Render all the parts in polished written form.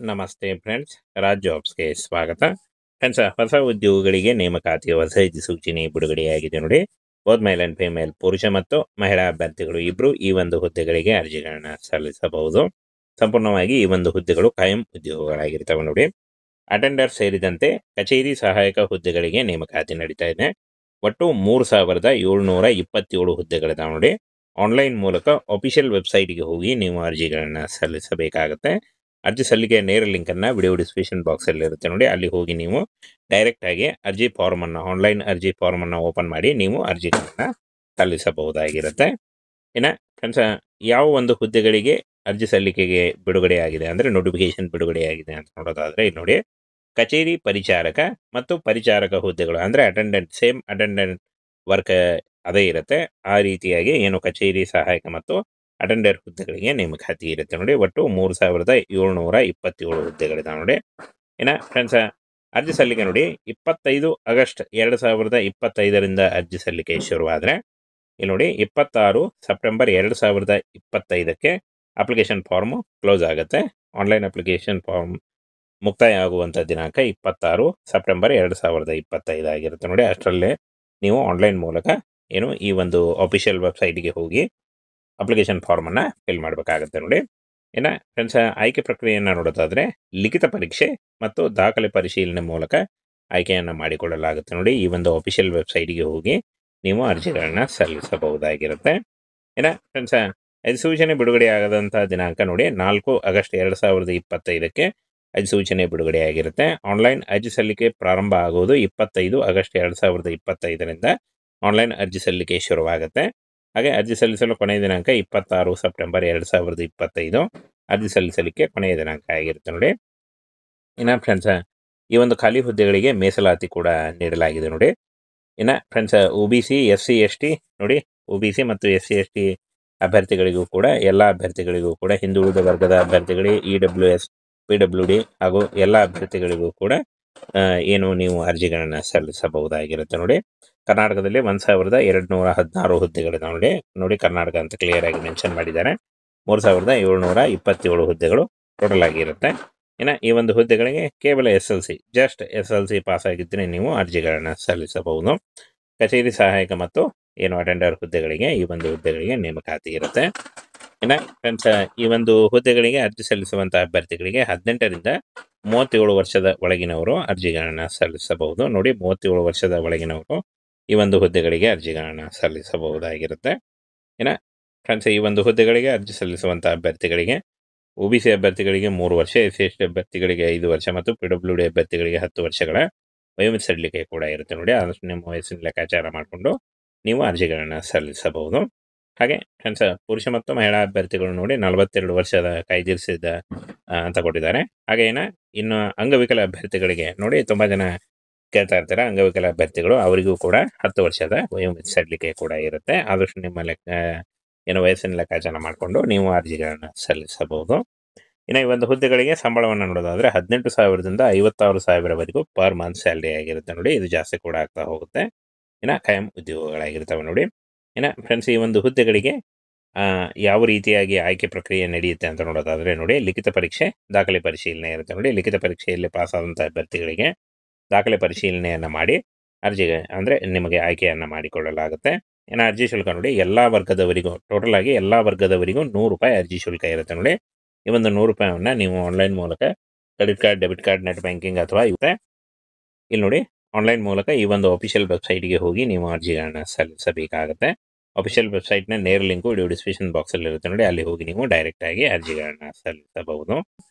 ನಮಸ್ತೆ ಫ್ರೆಂಡ್ಸ್, ರಾಜ್ ಜಾಬ್ಸ್ಗೆ ಸ್ವಾಗತ. ಫ್ರೆಂಡ್ಸ್, ಹೊಸ ಉದ್ಯೋಗಿಗಳಿಗೆ ನೇಮಕಾತಿಯ ಹೊಸ ಸೂಚನೆ ಬಿಡುಗಡೆಯಾಗಿದೆ ನೋಡಿ. ಬೋತ್ ಮೇಲ್ ಅಂಡ್ ಫಿಮೇಲ್, ಪುರುಷ ಮತ್ತು ಮಹಿಳಾ ಅಭ್ಯರ್ಥಿಗಳು ಇಬ್ಬರು ಈ ಒಂದು ಹುದ್ದೆಗಳಿಗೆ ಅರ್ಜಿಗಳನ್ನ ಸಲ್ಲಿಸಬಹುದು. ಸಂಪೂರ್ಣವಾಗಿ ಈ ಒಂದು ಹುದ್ದೆಗಳು ಕಾಯಂ ಉದ್ಯೋಗಗಳಾಗಿರ್ತವೆ ನೋಡಿ. ಅಟೆಂಡರ್ ಸೇರಿದಂತೆ ಕಚೇರಿ ಸಹಾಯಕ ಹುದ್ದೆಗಳಿಗೆ ನೇಮಕಾತಿ ನಡೀತಾ ಇದೆ. ಒಟ್ಟು 3727 ಹುದ್ದೆಗಳಿದಾವೆ ನೋಡಿ. ಆನ್ಲೈನ್ ಮೂಲಕ ಅಫಿಷಿಯಲ್ ವೆಬ್ಸೈಟ್ಗೆ ಹೋಗಿ ನೀವು ಅರ್ಜಿಗಳನ್ನು ಸಲ್ಲಿಸಬೇಕಾಗತ್ತೆ. ಅರ್ಜಿ ಸಲ್ಲಿಕೆ ನೇರ ಲಿಂಕನ್ನು ವಿಡಿಯೋ ಡಿಸ್ಕ್ರಿಪ್ಷನ್ ಬಾಕ್ಸಲ್ಲಿ ಇರುತ್ತೆ ನೋಡಿ. ಅಲ್ಲಿ ಹೋಗಿ ನೀವು ಡೈರೆಕ್ಟಾಗಿ ಅರ್ಜಿ ಫಾರ್ಮನ್ನು, ಆನ್ಲೈನ್ ಅರ್ಜಿ ಫಾರ್ಮನ್ನು ಓಪನ್ ಮಾಡಿ ನೀವು ಅರ್ಜಿಗಳನ್ನು ಸಲ್ಲಿಸಬಹುದಾಗಿರುತ್ತೆ. ಇನ್ನು ಫ್ರೆಂಡ್ಸ್, ಯಾವ ಒಂದು ಹುದ್ದೆಗಳಿಗೆ ಅರ್ಜಿ ಸಲ್ಲಿಕೆಗೆ ಬಿಡುಗಡೆಯಾಗಿದೆ ಅಂದರೆ ನೋಟಿಫಿಕೇಶನ್ ಬಿಡುಗಡೆಯಾಗಿದೆ ಅಂತ ನೋಡೋದಾದರೆ, ಇಲ್ಲಿ ನೋಡಿ, ಕಚೇರಿ ಪರಿಚಾರಕ ಮತ್ತು ಪರಿಚಾರಕ ಹುದ್ದೆಗಳು ಅಂದರೆ ಅಟೆಂಡೆಂಟ್, ಸೇಮ್ ಅಟೆಂಡೆಂಟ್ ವರ್ಕ್ ಅದೇ ಇರುತ್ತೆ. ಆ ರೀತಿಯಾಗಿ ಏನು ಕಚೇರಿ ಸಹಾಯಕ ಮತ್ತು ಅಟೆಂಡರ್ ಹುದ್ದೆಗಳಿಗೆ ನೇಮಕಾತಿ ಇರುತ್ತೆ ನೋಡಿ. ಒಟ್ಟು 3727 ಹುದ್ದೆಗಳಿದಾವೆ ನೋಡಿ. ಇನ್ನು ಫ್ರೆಂಡ್ಸ್, ಅರ್ಜಿ ಸಲ್ಲಿಕೆ ನೋಡಿ 25 ಆಗಸ್ಟ್ 2025 ಅರ್ಜಿ ಸಲ್ಲಿಕೆ ಶುರುವಾದರೆ, ಇಲ್ಲಿ ನೋಡಿ 26 ಸೆಪ್ಟೆಂಬರ್ 2025 ಅಪ್ಲಿಕೇಶನ್ ಫಾರ್ಮು ಕ್ಲೋಸ್ ಆಗುತ್ತೆ. ಆನ್ಲೈನ್ ಅಪ್ಲಿಕೇಶನ್ ಫಾರ್ಮ್ ಮುಕ್ತಾಯ ಆಗುವಂಥ ದಿನಾಂಕ 26 ಸೆಪ್ಟೆಂಬರ್ 2025 ಆಗಿರುತ್ತೆ ನೋಡಿ. ಅಷ್ಟರಲ್ಲೇ ನೀವು ಆನ್ಲೈನ್ ಮೂಲಕ ಏನು ಈ ಒಂದು ಅಫಿಷಿಯಲ್ ವೆಬ್ಸೈಟ್ಗೆ ಹೋಗಿ ಅಪ್ಲಿಕೇಶನ್ ಫಾರ್ಮನ್ನು ಫಿಲ್ ಮಾಡಬೇಕಾಗತ್ತೆ ನೋಡಿ. ಇನ್ನು ಫ್ರೆಂಡ್ಸ್, ಆಯ್ಕೆ ಪ್ರಕ್ರಿಯೆಯನ್ನು ನೋಡೋದಾದರೆ ಲಿಖಿತ ಪರೀಕ್ಷೆ ಮತ್ತು ದಾಖಲೆ ಪರಿಶೀಲನೆ ಮೂಲಕ ಆಯ್ಕೆಯನ್ನು ಮಾಡಿಕೊಳ್ಳಲಾಗುತ್ತೆ ನೋಡಿ. ಈ ಒಂದು ಅಫಿಷಿಯಲ್ ವೆಬ್ಸೈಟ್ಗೆ ಹೋಗಿ ನೀವು ಅರ್ಜಿಗಳನ್ನು ಸಲ್ಲಿಸಬಹುದಾಗಿರುತ್ತೆ. ಇನ್ನು ಫ್ರೆಂಡ್ಸ್, ಅಧಿಸೂಚನೆ ಬಿಡುಗಡೆಯಾಗದಂಥ ದಿನಾಂಕ ನೋಡಿ 4 ಆಗಸ್ಟ್ 2025 ಅಧಿಸೂಚನೆ ಬಿಡುಗಡೆಯಾಗಿರುತ್ತೆ. ಆನ್ಲೈನ್ ಅರ್ಜಿ ಸಲ್ಲಿಕೆ ಪ್ರಾರಂಭ ಆಗುವುದು 25 ಆಗಸ್ಟ್ 2025 ಆನ್ಲೈನ್ ಅರ್ಜಿ ಸಲ್ಲಿಕೆ ಶುರುವಾಗುತ್ತೆ. ಹಾಗೆ ಅರ್ಜಿ ಸಲ್ಲಿಸಲು ಕೊನೆಯ ದಿನಾಂಕ 26 ಸೆಪ್ಟೆಂಬರ್ 2025 ಅರ್ಜಿ ಸಲ್ಲಿಸಲಿಕ್ಕೆ ಕೊನೆಯ ದಿನಾಂಕ ಆಗಿರುತ್ತೆ ನೋಡಿ. ಇನ್ನು ಫ್ರೆಂಡ್ಸ್, ಈ ಒಂದು ಖಾಲಿ ಹುದ್ದೆಗಳಿಗೆ ಮೀಸಲಾತಿ ಕೂಡ ನೀಡಲಾಗಿದೆ ನೋಡಿ. ಇನ್ನು ಫ್ರೆಂಡ್ಸ್, OBC SC ST ನೋಡಿ, OBC ಮತ್ತು SC ST ಅಭ್ಯರ್ಥಿಗಳಿಗೂ ಕೂಡ, ಎಲ್ಲ ಅಭ್ಯರ್ಥಿಗಳಿಗೂ ಕೂಡ, ಹಿಂದುಳಿದ ವರ್ಗದ ಅಭ್ಯರ್ಥಿಗಳಿಗೆ, EWS PWD ಹಾಗೂ ಎಲ್ಲ ಅಭ್ಯರ್ಥಿಗಳಿಗೂ ಕೂಡ ಏನು ನೀವು ಅರ್ಜಿಗಳನ್ನು ಸಲ್ಲಿಸಬಹುದಾಗಿರುತ್ತೆ ನೋಡಿ. ಕರ್ನಾಟಕದಲ್ಲಿ 1216 ಹುದ್ದೆಗಳಿದಾವೆ ನೋಡಿ. ಕರ್ನಾಟಕ ಅಂತ ಕ್ಲಿಯರ್ ಆಗಿ ಮೆನ್ಷನ್ ಮಾಡಿದ್ದಾರೆ. 3727 ಹುದ್ದೆಗಳು ಟೋಟಲ್ ಆಗಿರುತ್ತೆ. ಇನ್ನು ಈ ಒಂದು ಹುದ್ದೆಗಳಿಗೆ ಕೇವಲ SLC, ಜಸ್ಟ್ SLC ಪಾಸ್ ಆಗಿದ್ದರೆ ನೀವು ಅರ್ಜಿಗಳನ್ನು ಸಲ್ಲಿಸಬಹುದು. ಕಚೇರಿ ಸಹಾಯಕ ಮತ್ತು ಏನು ಅಟೆಂಡರ್ ಹುದ್ದೆಗಳಿಗೆ ಈ ಒಂದು ಹುದ್ದೆಗಳಿಗೆ ನೇಮಕಾತಿ ಇರುತ್ತೆ. ಇನ್ನು ಫ್ರೆಂಡ್ಸ್, ಈ ಒಂದು ಹುದ್ದೆಗಳಿಗೆ ಅರ್ಜಿ ಸಲ್ಲಿಸುವಂಥ ಅಭ್ಯರ್ಥಿಗಳಿಗೆ 18ರಿಂದ 37 ವರ್ಷದ ಒಳಗಿನವರು ಅರ್ಜಿಗಳನ್ನು ಸಲ್ಲಿಸಬಹುದು ನೋಡಿ. 37 ವರ್ಷದ ಒಳಗಿನವರು ಈ ಒಂದು ಹುದ್ದೆಗಳಿಗೆ ಅರ್ಜಿಗಳನ್ನು ಸಲ್ಲಿಸಬಹುದಾಗಿರುತ್ತೆ. ಇನ್ನು ಫ್ರೆಂಡ್ಸ್, ಈ ಒಂದು ಹುದ್ದೆಗಳಿಗೆ ಅರ್ಜಿ ಸಲ್ಲಿಸುವಂಥ ಅಭ್ಯರ್ಥಿಗಳಿಗೆ OBC ಅಭ್ಯರ್ಥಿಗಳಿಗೆ 3 ವರ್ಷ, SC ST ಅಭ್ಯರ್ಥಿಗಳಿಗೆ 5 ವರ್ಷ ಮತ್ತು PWD ಅಭ್ಯರ್ಥಿಗಳಿಗೆ 10 ವರ್ಷಗಳ ವಯೋಮಿತಿ ಸಡಿಲಿಕೆ ಕೂಡ ಇರುತ್ತೆ ನೋಡಿ. ಆದಷ್ಟು ನಿಮ್ಮ ವಯಸ್ಸಿನ ಲೆಕ್ಕಾಚಾರ ಮಾಡಿಕೊಂಡು ನೀವು ಅರ್ಜಿಗಳನ್ನು ಸಲ್ಲಿಸಬಹುದು. ಹಾಗೆ ಫ್ರೆಂಡ್ಸ್, ಪುರುಷ ಮತ್ತು ಮಹಿಳಾ ಅಭ್ಯರ್ಥಿಗಳು ನೋಡಿ 42 ವರ್ಷದ ಕಾಯ್ದಿರಿಸಿದ ಅಂತ ಕೊಟ್ಟಿದ್ದಾರೆ. ಹಾಗೆ ಇನ್ನು ಅಂಗವಿಕಲ ಅಭ್ಯರ್ಥಿಗಳಿಗೆ ನೋಡಿ, ತುಂಬ ಜನ ಕೇಳ್ತಾ ಇರ್ತಾರೆ, ಅಂಗವಿಕಲ ಅಭ್ಯರ್ಥಿಗಳು ಅವರಿಗೂ ಕೂಡ 10 ವರ್ಷದ ವಯೋಮಿತಿ ಸಡಿಲಿಕೆ ಕೂಡ ಇರುತ್ತೆ. ಆದಷ್ಟು ನಿಮ್ಮ ವಯಸ್ಸಿನ ಲೆಕ್ಕಾಚಾರ ಮಾಡಿಕೊಂಡು ನೀವು ಅರ್ಜಿಗಳನ್ನು ಸಲ್ಲಿಸಬಹುದು. ಇನ್ನು ಈ ಒಂದು ಹುದ್ದೆಗಳಿಗೆ ಸಂಬಳವನ್ನು ನೋಡೋದಾದರೆ 18,000ದಿಂದ 56,000ವರೆಗೂ ಪರ್ ಮಂತ್ ಸ್ಯಾಲ್ರಿ ಆಗಿರುತ್ತೆ ನೋಡಿ. ಇದು ಜಾಸ್ತಿ ಕೂಡ ಆಗ್ತಾ ಹೋಗುತ್ತೆ. ಇನ್ನು ಖಾಯಂ ಉದ್ಯೋಗಗಳಾಗಿರ್ತವೆ ನೋಡಿ. ಇನ್ನು ಫ್ರೆಂಡ್ಸ್, ಈ ಒಂದು ಹುದ್ದೆಗಳಿಗೆ ಯಾವ ರೀತಿಯಾಗಿ ಆಯ್ಕೆ ಪ್ರಕ್ರಿಯೆ ನಡೆಯುತ್ತೆ ಅಂತ ನೋಡೋದಾದರೆ ನೋಡಿ, ಲಿಖಿತ ಪರೀಕ್ಷೆ, ದಾಖಲೆ ಪರಿಶೀಲನೆ ಇರುತ್ತೆ ನೋಡಿ. ಲಿಖಿತ ಪರೀಕ್ಷೆಯಲ್ಲಿ ಪಾಸ್ ಆದಂಥ ಅಭ್ಯರ್ಥಿಗಳಿಗೆ ದಾಖಲೆ ಪರಿಶೀಲನೆಯನ್ನು ಮಾಡಿ ಅರ್ಜಿಗೆ ಅಂದರೆ ನಿಮಗೆ ಆಯ್ಕೆಯನ್ನು ಮಾಡಿಕೊಳ್ಳಲಾಗುತ್ತೆ. ಇನ್ನು ಅರ್ಜಿ ಶುಲ್ಕ ನೋಡಿ, ಎಲ್ಲ ವರ್ಗದವರಿಗೂ, ಟೋಟಲ್ ಆಗಿ ಎಲ್ಲ ವರ್ಗದವರಿಗೂ 100 ರೂಪಾಯಿ ಅರ್ಜಿ ಶುಲ್ಕ ಇರುತ್ತೆ ನೋಡಿ. ಈ ಒಂದು 100 ರೂಪಾಯಿಯನ್ನು ನೀವು ಆನ್ಲೈನ್ ಮೂಲಕ credit card, debit card, net banking ಅಥವಾ ಇರುತ್ತೆ, ಇಲ್ಲಿ ನೋಡಿ ಆನ್ಲೈನ್ ಮೂಲಕ ಈ ಒಂದು ಅಫಿಷಿಯಲ್ ವೆಬ್ಸೈಟ್ಗೆ ಹೋಗಿ ನೀವು ಅರ್ಜಿಗಳನ್ನು ಸಲ್ಲಿಸಬೇಕಾಗುತ್ತೆ. ಅಫಿಷಿಯಲ್ ವೆಬ್ಸೈಟ್ನ ನೇರ ಲಿಂಕು ವಿಡಿಯೋ ಡಿಸ್ಕ್ರಿಪ್ಷನ್ ಬಾಕ್ಸಲ್ಲಿ ಇರುತ್ತೆ ನೋಡಿ. ಅಲ್ಲಿ ಹೋಗಿ ನೀವು ಡೈರೆಕ್ಟಾಗಿ ಅರ್ಜಿಗಳನ್ನು ಸಲ್ಲಿಸಬಹುದು.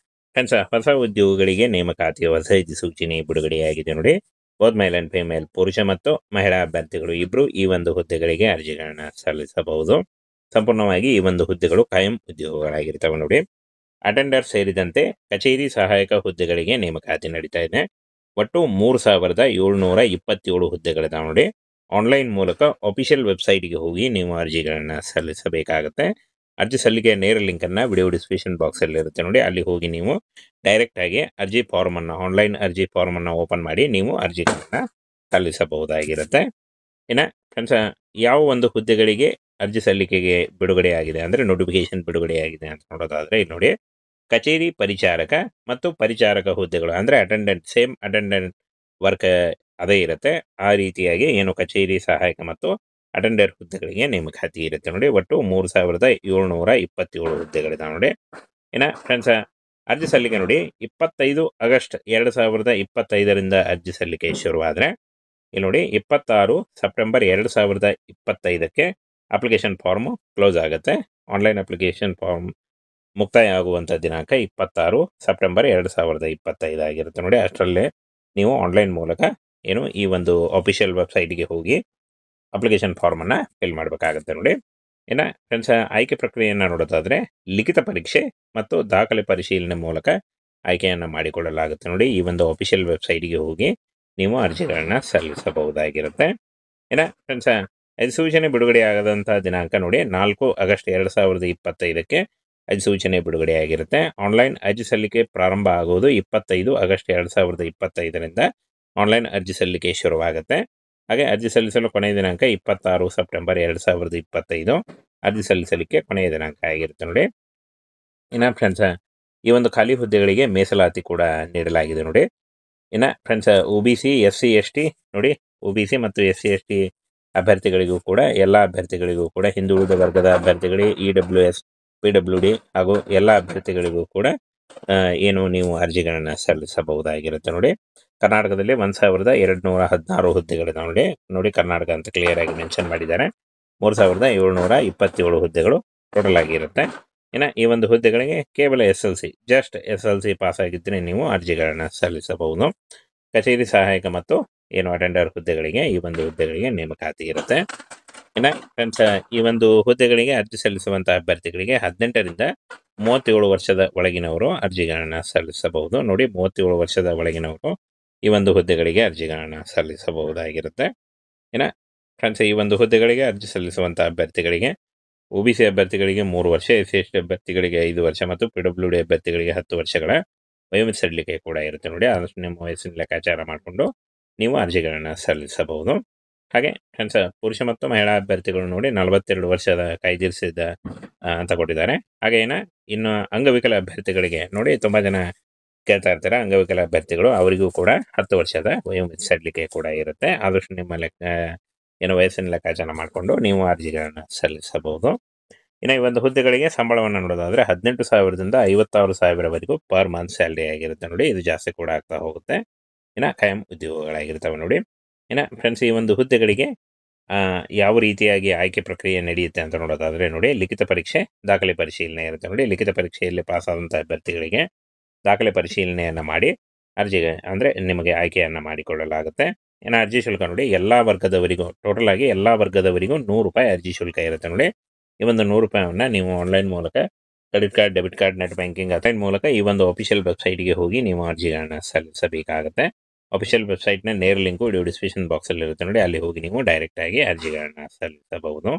ಫ್ರೆಂಡ್ಸ್, ಹೊಸ ಉದ್ಯೋಗಿಗಳಿಗೆ ನೇಮಕಾತಿಯ ಹೊಸ ಸೂಚನೆ ಬಿಡುಗಡೆಯಾಗಿದೆ ನೋಡಿ. ಬೋತ್ ಮೇಲ್ ಅಂಡ್ ಫಿಮೇಲ್, ಪುರುಷ ಮತ್ತು ಮಹಿಳಾ ಅಭ್ಯರ್ಥಿಗಳು ಇಬ್ಬರು ಈ ಒಂದು ಹುದ್ದೆಗಳಿಗೆ ಅರ್ಜಿಗಳನ್ನು ಸಲ್ಲಿಸಬಹುದು. ಸಂಪೂರ್ಣವಾಗಿ ಈ ಒಂದು ಹುದ್ದೆಗಳು ಕಾಯಂ ಉದ್ಯೋಗಗಳಾಗಿರ್ತವೆ ನೋಡಿ. ಅಟೆಂಡರ್ ಸೇರಿದಂತೆ ಕಚೇರಿ ಸಹಾಯಕ ಹುದ್ದೆಗಳಿಗೆ ನೇಮಕಾತಿ ನಡೀತಾ ಇದೆ. ಒಟ್ಟು 3727 ಹುದ್ದೆಗಳಿದಾವೆ ನೋಡಿ. ಆನ್ಲೈನ್ ಮೂಲಕ ಅಫಿಷಿಯಲ್ ವೆಬ್ಸೈಟ್ಗೆ ಹೋಗಿ ನೀವು ಅರ್ಜಿಗಳನ್ನು ಸಲ್ಲಿಸಬೇಕಾಗತ್ತೆ. ಅರ್ಜಿ ಸಲ್ಲಿಕೆಯ ನೇರ ಲಿಂಕನ್ನು ವಿಡಿಯೋ ಡಿಸ್ಕ್ರಿಪ್ಷನ್ ಬಾಕ್ಸಲ್ಲಿ ಇರುತ್ತೆ ನೋಡಿ. ಅಲ್ಲಿ ಹೋಗಿ ನೀವು ಡೈರೆಕ್ಟಾಗಿ ಅರ್ಜಿ ಫಾರ್ಮನ್ನು, ಆನ್ಲೈನ್ ಅರ್ಜಿ ಫಾರ್ಮನ್ನು ಓಪನ್ ಮಾಡಿ ನೀವು ಅರ್ಜಿಗಳನ್ನು ಸಲ್ಲಿಸಬಹುದಾಗಿರುತ್ತೆ. ಇನ್ನು ಫ್ರೆಂಡ್ಸ್, ಯಾವ ಒಂದು ಹುದ್ದೆಗಳಿಗೆ ಅರ್ಜಿ ಸಲ್ಲಿಕೆಗೆ ಬಿಡುಗಡೆಯಾಗಿದೆ ಅಂದರೆ ನೋಟಿಫಿಕೇಶನ್ ಬಿಡುಗಡೆಯಾಗಿದೆ ಅಂತ ನೋಡೋದಾದರೆ, ಇಲ್ಲಿ ನೋಡಿ, ಕಚೇರಿ ಪರಿಚಾರಕ ಮತ್ತು ಪರಿಚಾರಕ ಹುದ್ದೆಗಳು ಅಂದರೆ ಅಟೆಂಡೆಂಟ್ ಸೇಮ್ ಅಟೆಂಡೆಂಟ್ ವರ್ಕ್ ಅದೇ ಇರುತ್ತೆ. ಆ ರೀತಿಯಾಗಿ ಏನು ಕಚೇರಿ ಸಹಾಯಕ ಮತ್ತು ಅಟೆಂಡರ್ ಹುದ್ದೆಗಳಿಗೆ ನೇಮಕಾತಿ ಇರುತ್ತೆ ನೋಡಿ. ಒಟ್ಟು 3727 ಹುದ್ದೆಗಳಿದಾವೆ ನೋಡಿ. ಫ್ರೆಂಡ್ಸ್, ಅರ್ಜಿ ಸಲ್ಲಿಕೆ ನೋಡಿ 25 ಆಗಸ್ಟ್ 2025ರಿಂದ ಅರ್ಜಿ ಸಲ್ಲಿಕೆ ಶುರುವಾದರೆ ಇಲ್ಲಿ ನೋಡಿ 26 ಸೆಪ್ಟೆಂಬರ್ 2025ಕ್ಕೆ ಅಪ್ಲಿಕೇಶನ್ ಫಾರ್ಮು ಕ್ಲೋಸ್ ಆಗುತ್ತೆ. ಆನ್ಲೈನ್ ಅಪ್ಲಿಕೇಶನ್ ಫಾರ್ಮ್ ಮುಕ್ತಾಯ ಆಗುವಂಥ ದಿನಾಂಕ 26 ಸೆಪ್ಟೆಂಬರ್ 2025 ಆಗಿರುತ್ತೆ ನೋಡಿ. ಅಷ್ಟರಲ್ಲೇ ನೀವು ಆನ್ಲೈನ್ ಮೂಲಕ ಏನು ಈ ಒಂದು ಅಫಿಷಿಯಲ್ ವೆಬ್ಸೈಟ್ಗೆ ಹೋಗಿ ಅಪ್ಲಿಕೇಶನ್ ಫಾರ್ಮನ್ನು ಫಿಲ್ ಮಾಡಬೇಕಾಗುತ್ತೆ ನೋಡಿ. ಫ್ರೆಂಡ್ಸ್, ಆಯ್ಕೆ ಪ್ರಕ್ರಿಯೆಯನ್ನು ನೋಡೋದಾದರೆ ಲಿಖಿತ ಪರೀಕ್ಷೆ ಮತ್ತು ದಾಖಲೆ ಪರಿಶೀಲನೆ ಮೂಲಕ ಆಯ್ಕೆಯನ್ನು ಮಾಡಿಕೊಳ್ಳಲಾಗುತ್ತೆ ನೋಡಿ. ಈ ಒಂದು ಅಫಿಷಿಯಲ್ ವೆಬ್ಸೈಟ್ಗೆ ಹೋಗಿ ನೀವು ಅರ್ಜಿಗಳನ್ನು ಸಲ್ಲಿಸಬಹುದಾಗಿರುತ್ತೆ. ಫ್ರೆಂಡ್ಸ್, ಅಧಿಸೂಚನೆ ಬಿಡುಗಡೆಯಾಗದಂಥ ದಿನಾಂಕ ನೋಡಿ 4 ಆಗಸ್ಟ್ 2025ಕ್ಕೆ ಅಧಿಸೂಚನೆ ಬಿಡುಗಡೆಯಾಗಿರುತ್ತೆ. ಆನ್ಲೈನ್ ಅರ್ಜಿ ಸಲ್ಲಿಕೆ ಪ್ರಾರಂಭ ಆಗುವುದು 25 ಆಗಸ್ಟ್ 2025ರಿಂದ ಆನ್ಲೈನ್ ಅರ್ಜಿ ಸಲ್ಲಿಕೆ ಶುರುವಾಗುತ್ತೆ. ಹಾಗೆ ಅರ್ಜಿ ಸಲ್ಲಿಸಲು ಕೊನೆಯ ದಿನಾಂಕ 26 ಸೆಪ್ಟೆಂಬರ್ 2025 ಅರ್ಜಿ ಸಲ್ಲಿಸಲಿಕ್ಕೆ ಕೊನೆಯ ದಿನಾಂಕ ಆಗಿರುತ್ತೆ ನೋಡಿ. ಫ್ರೆಂಡ್ಸ್, ಈ ಒಂದು ಖಾಲಿ ಹುದ್ದೆಗಳಿಗೆ ಮೀಸಲಾತಿ ಕೂಡ ನೀಡಲಾಗಿದೆ ನೋಡಿ. ಫ್ರೆಂಡ್ಸ್, OBC SC ST ನೋಡಿ, OBC ಮತ್ತು SC ST ಅಭ್ಯರ್ಥಿಗಳಿಗೂ ಕೂಡ ಎಲ್ಲ ಅಭ್ಯರ್ಥಿಗಳಿಗೂ ಕೂಡ ಹಿಂದುಳಿದ ವರ್ಗದ ಅಭ್ಯರ್ಥಿಗಳಿಗೆ EWS PWD ಹಾಗೂ ಎಲ್ಲ ಅಭ್ಯರ್ಥಿಗಳಿಗೂ ಕೂಡ ಏನು ನೀವು ಅರ್ಜಿಗಳನ್ನು ಸಲ್ಲಿಸಬಹುದಾಗಿರುತ್ತೆ ನೋಡಿ. ಕರ್ನಾಟಕದಲ್ಲಿ 1216 ಹುದ್ದೆಗಳಿದಾವೆ ನೋಡಿ. ಕರ್ನಾಟಕ ಅಂತ ಕ್ಲಿಯರ್ ಆಗಿ ಮೆನ್ಷನ್ ಮಾಡಿದ್ದಾರೆ. 3727 ಹುದ್ದೆಗಳು ಟೋಟಲ್ ಆಗಿರುತ್ತೆ. ಈ ಒಂದು ಹುದ್ದೆಗಳಿಗೆ ಕೇವಲ SLC ಜಸ್ಟ್ SLC ಪಾಸ್ ಆಗಿದ್ದರೆ ನೀವು ಅರ್ಜಿಗಳನ್ನು ಸಲ್ಲಿಸಬಹುದು. ಕಚೇರಿ ಸಹಾಯಕ ಮತ್ತು ಏನು ಅಟೆಂಡರ್ ಹುದ್ದೆಗಳಿಗೆ ಈ ಒಂದು ಹುದ್ದೆಗಳಿಗೆ ನೇಮಕಾತಿ ಇರುತ್ತೆ. ಫ್ರೆಂಡ್ಸ್, ಈ ಒಂದು ಹುದ್ದೆಗಳಿಗೆ ಅರ್ಜಿ ಸಲ್ಲಿಸುವಂಥ ಅಭ್ಯರ್ಥಿಗಳಿಗೆ 18ರಿಂದ 37 ವರ್ಷದ ಒಳಗಿನವರು ಅರ್ಜಿಗಳನ್ನು ಸಲ್ಲಿಸಬಹುದು ನೋಡಿ. 37 ವರ್ಷದ ಒಳಗಿನವರು ಈ ಒಂದು ಹುದ್ದೆಗಳಿಗೆ ಅರ್ಜಿಗಳನ್ನು ಸಲ್ಲಿಸಬಹುದಾಗಿರುತ್ತೆ. ಫ್ರೆಂಡ್ಸ್, ಈ ಒಂದು ಹುದ್ದೆಗಳಿಗೆ ಅರ್ಜಿ ಸಲ್ಲಿಸುವಂಥ ಅಭ್ಯರ್ಥಿಗಳಿಗೆ OBC ಅಭ್ಯರ್ಥಿಗಳಿಗೆ 3 ವರ್ಷ, SC ST ಅಭ್ಯರ್ಥಿಗಳಿಗೆ 5 ವರ್ಷ ಮತ್ತು PWD ಅಭ್ಯರ್ಥಿಗಳಿಗೆ 10 ವರ್ಷಗಳ ವಯೋಮಿತಿ ಸಡಿಲಿಕೆ ಕೂಡ ಇರುತ್ತೆ ನೋಡಿ. ಆದಷ್ಟು ನಿಮ್ಮ ವಯಸ್ಸಿನ ಲೆಕ್ಕಾಚಾರ ಮಾಡಿಕೊಂಡು ನೀವು ಅರ್ಜಿಗಳನ್ನು ಸಲ್ಲಿಸಬಹುದು. ಹಾಗೆ ಫ್ರೆಂಡ್ಸ್, ಪುರುಷ ಮತ್ತು ಮಹಿಳಾ ಅಭ್ಯರ್ಥಿಗಳು ನೋಡಿ 42 ವರ್ಷದ ಕಾಯ್ದಿರಿಸಿದ ಅಂತ ಕೊಟ್ಟಿದ್ದಾರೆ. ಹಾಗೆ ಇನ್ನು ಅಂಗವಿಕಲ ಅಭ್ಯರ್ಥಿಗಳಿಗೆ ನೋಡಿ, ತುಂಬ ಜನ ಕೇಳ್ತಾ ಇರ್ತಾರೆ ಅಂಗವಿಕಲ ಅಭ್ಯರ್ಥಿಗಳು, ಅವರಿಗೂ ಕೂಡ 10 ವರ್ಷದ ವಯೋಮಿತಿ ಸಡಿಲಿಕೆ ಕೂಡ ಇರುತ್ತೆ. ಆದಷ್ಟು ನಿಮ್ಮ ವಯಸ್ಸಿನ ಲೆಕ್ಕಾಚಾರ ಮಾಡಿಕೊಂಡು ನೀವು ಅರ್ಜಿಗಳನ್ನು ಸಲ್ಲಿಸಬಹುದು. ಈ ಒಂದು ಹುದ್ದೆಗಳಿಗೆ ಸಂಬಳವನ್ನು ನೋಡೋದಾದರೆ 18,000ದಿಂದ 56,000ವರೆಗೂ ಪರ್ ಮಂತ್ ಸ್ಯಾಲ್ರಿ ಆಗಿರುತ್ತೆ ನೋಡಿ. ಇದು ಜಾಸ್ತಿ ಕೂಡ ಆಗ್ತಾ ಹೋಗುತ್ತೆ. ಖಾಯಂ ಉದ್ಯೋಗಗಳಾಗಿರ್ತವೆ ನೋಡಿ. ಫ್ರೆಂಡ್ಸ್, ಈ ಒಂದು ಹುದ್ದೆಗಳಿಗೆ ಯಾವ ರೀತಿಯಾಗಿ ಆಯ್ಕೆ ಪ್ರಕ್ರಿಯೆ ನಡೆಯುತ್ತೆ ಅಂತ ನೋಡೋದಾದರೆ ನೋಡಿ, ಲಿಖಿತ ಪರೀಕ್ಷೆ ದಾಖಲೆ ಪರಿಶೀಲನೆ ಇರುತ್ತೆ ನೋಡಿ. ಲಿಖಿತ ಪರೀಕ್ಷೆಯಲ್ಲಿ ಪಾಸ್ ಆದಂಥ ಅಭ್ಯರ್ಥಿಗಳಿಗೆ ದಾಖಲೆ ಪರಿಶೀಲನೆಯನ್ನು ಮಾಡಿ ಅರ್ಜಿಗೆ ಅಂದರೆ ನಿಮಗೆ ಆಯ್ಕೆಯನ್ನು ಮಾಡಿಕೊಳ್ಳಲಾಗುತ್ತೆ. ಅರ್ಜಿ ಶುಲ್ಕ ನೋಡಿ, ಎಲ್ಲ ವರ್ಗದವರಿಗೂ ಟೋಟಲ್ ಆಗಿ ಎಲ್ಲ ವರ್ಗದವರಿಗೂ 100 ರೂಪಾಯಿ ಅರ್ಜಿ ಶುಲ್ಕ ಇರುತ್ತೆ ನೋಡಿ. ಈ ಒಂದು 100 ರೂಪಾಯಿಯನ್ನು ನೀವು ಆನ್ಲೈನ್ ಮೂಲಕ credit card, debit card, net banking account ಮೂಲಕ ಈ ಒಂದು ಅಫಿಷಿಯಲ್ ವೆಬ್ಸೈಟ್ಗೆ ಹೋಗಿ ನೀವು ಅರ್ಜಿಗಳನ್ನು ಸಲ್ಲಿಸಬೇಕಾಗುತ್ತೆ. ಅಫಿಷಿಯಲ್ ವೆಬ್ಸೈಟ್ನ ನೇರ ಲಿಂಕು ವಿಡಿಯೋ ಡಿಸ್ಕ್ರಿಪ್ಷನ್ ಬಾಕ್ಸಲ್ಲಿ ಇರುತ್ತೆ ನೋಡಿ. ಅಲ್ಲಿ ಹೋಗಿ ನೀವು ಡೈರೆಕ್ಟಾಗಿ ಅರ್ಜಿಗಳನ್ನು ಸಲ್ಲಿಸಬಹುದು.